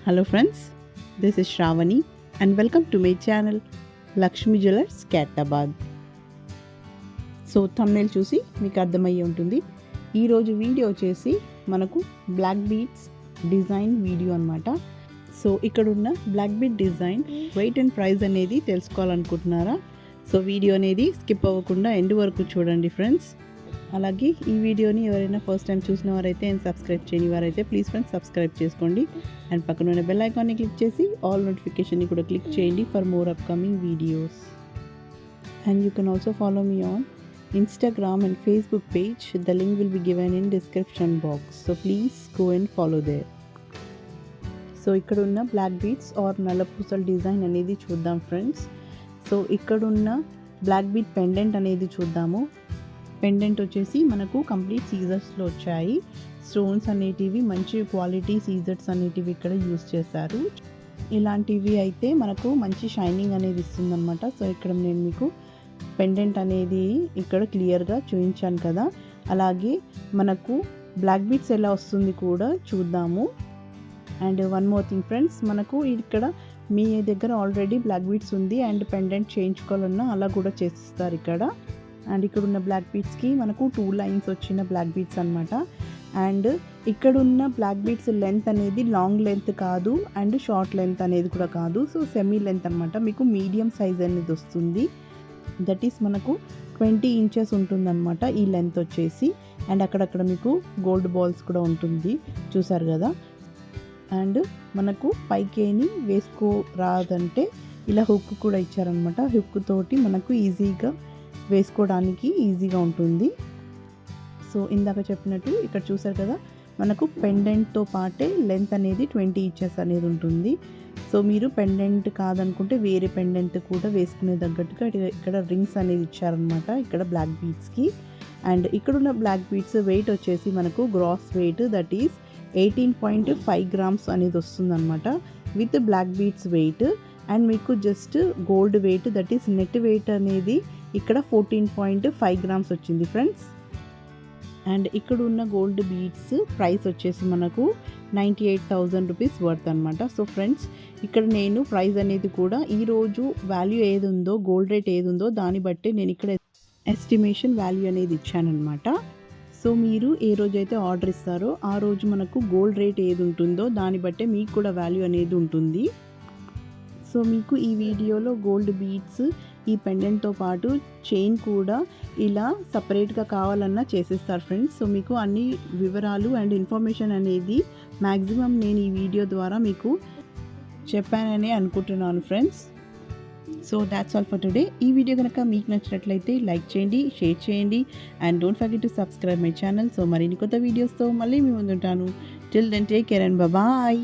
Hello friends, this is Shravani and welcome to my channel Lakshmi Jewellers Katabad. So thumbnail చూసి మీకు అర్థమయ్యే ఉంటుంది. ఈరోజు వీడియో వచ్చేసి మనకు బ్లాక్ బీడ్స్ డిజైన్ వీడియో అనమాట. సో ఇక్కడ ఉన్న black bead design weight and price అనేది తెలుసుకోవాలనుకుంటున్నారా? సో వీడియో అనేది స్కిప్ అవ్వకుండా ఎండ్ వరకు చూడండి ఫ్రెండ్స్. అలాగే ఈ వీడియోని ఎవరైనా ఫస్ట్ టైం చూసిన వారైతే అండ్ సబ్స్క్రైబ్ చేయని వారైతే ప్లీజ్ ఫ్రెండ్స్ సబ్స్క్రైబ్ చేసుకోండి అండ్ పక్కన ఉన్న బెల్ ఐకాన్ని క్లిక్ చేసి ఆల్ నోటిఫికేషన్ని కూడా క్లిక్ చేయండి for more upcoming videos. And you can also follow me on Instagram and Facebook page. The link will be given in description box. So please go and follow there. So ఇక్కడ ఉన్న black beads are నల్లపూసల design అనేది చూద్దాం friends. So ఇక్కడ ఉన్న black bead pendant అనేది చూద్దాము. Pendant వచ్చేసి మనకు కంప్లీట్ సీజర్స్లో వచ్చాయి. స్టోన్స్ అనేటివి మంచి క్వాలిటీ సీజర్స్ అనేటివి ఇక్కడ యూస్ చేశారు. ఇలాంటివి అయితే మనకు మంచి షైనింగ్ అనేది ఇస్తుందన్నమాట. సో ఇక్కడ నేను మీకు పెండెంట్ అనేది ఇక్కడ క్లియర్గా చూపించాను కదా. అలాగే మనకు బ్లాక్ బీడ్స్ ఎలా వస్తుంది కూడా చూద్దాము. And one more thing friends, మనకు ఇక్కడ మీ దగ్గర ఆల్రెడీ బ్లాక్ బీడ్స్ ఉంది అండ్ పెండెంట్ చేయించుకోవాలన్నా అలా కూడా చేసిస్తారు ఇక్కడ. అండ్ ఇక్కడ ఉన్న బ్లాక్ బీడ్స్కి మనకు 2 లైన్స్ వచ్చిన బ్లాక్ బీడ్స్ అనమాట. అండ్ ఇక్కడ ఉన్న బ్లాక్ బీడ్స్ లెంత్ అనేది లాంగ్ లెంత్ కాదు అండ్ షార్ట్ లెంత్ అనేది కూడా కాదు. సో సెమీ లెంత్ అనమాట. మీకు మీడియం సైజ్ అనేది వస్తుంది. దట్ ఈస్ మనకు 20 ఇంచెస్ ఉంటుందన్నమాట ఈ లెంత్ వచ్చేసి. అండ్ అక్కడక్కడ మీకు గోల్డ్ బాల్స్ కూడా ఉంటుంది, చూసారు కదా. అండ్ మనకు పైకేని వేసుకోరాదంటే ఇలా హుక్ కూడా ఇచ్చారనమాట. హుక్ తోటి మనకు ఈజీగా వేసుకోవడానికి ఈజీగా ఉంటుంది. సో ఇందాక చెప్పినట్టు ఇక్కడ చూసారు కదా, మనకు పెండెంట్తో పాటే లెంత్ అనేది 20 ఇంచెస్ అనేది ఉంటుంది. సో మీరు పెండెంట్ కాదనుకుంటే వేరే పెండెంట్ కూడా వేసుకునే తగ్గట్టుగా ఇక్కడ రింగ్స్ అనేది ఇచ్చారనమాట ఇక్కడ బ్లాక్ బీడ్స్కి. అండ్ ఇక్కడున్న బ్లాక్ బీడ్స్ వెయిట్ వచ్చేసి మనకు gross weight that is 18.5 grams అనేది వస్తుందన్నమాట with black beads weight. And మీకు just gold weight that is net weight అనేది ఇక్కడ 14.5 గ్రామ్స్ వచ్చింది ఫ్రెండ్స్. అండ్ ఇక్కడ ఉన్న గోల్డ్ బీడ్స్ ప్రైస్ వచ్చేసి మనకు 98,000 రూపీస్ వర్త్ అనమాట. సో ఫ్రెండ్స్ ఇక్కడ నేను ప్రైస్ అనేది కూడా ఈరోజు వాల్యూ ఏది ఉందో, గోల్డ్ రేట్ ఏది ఉందో దాన్ని బట్టి నేను ఇక్కడ ఎస్టిమేషన్ వాల్యూ అనేది ఇచ్చానమాట. సో మీరు ఏ రోజైతే ఆర్డర్ ఇస్తారో ఆ రోజు మనకు గోల్డ్ రేట్ ఏది ఉంటుందో దాన్ని బట్టే మీకు కూడా వాల్యూ అనేది ఉంటుంది. సో మీకు ఈ వీడియోలో గోల్డ్ బీడ్స్ ఈ పెండెంట్తో పాటు చైన్ కూడా ఇలా సపరేట్గా కావాలన్నా చేసేస్తారు ఫ్రెండ్స్. సో మీకు అన్ని వివరాలు అండ్ ఇన్ఫర్మేషన్ అనేది మ్యాక్సిమం నేను ఈ వీడియో ద్వారా మీకు చెప్పానని అనుకుంటున్నాను friends. So that's all for today. ఈ వీడియో కనుక మీకు నచ్చినట్లయితే లైక్ చేయండి, షేర్ చేయండి and don't forget to subscribe my channel. So మరిన్ని కొత్త వీడియోస్తో మళ్ళీ మీ ముందుంటాను. Till then take care and bye.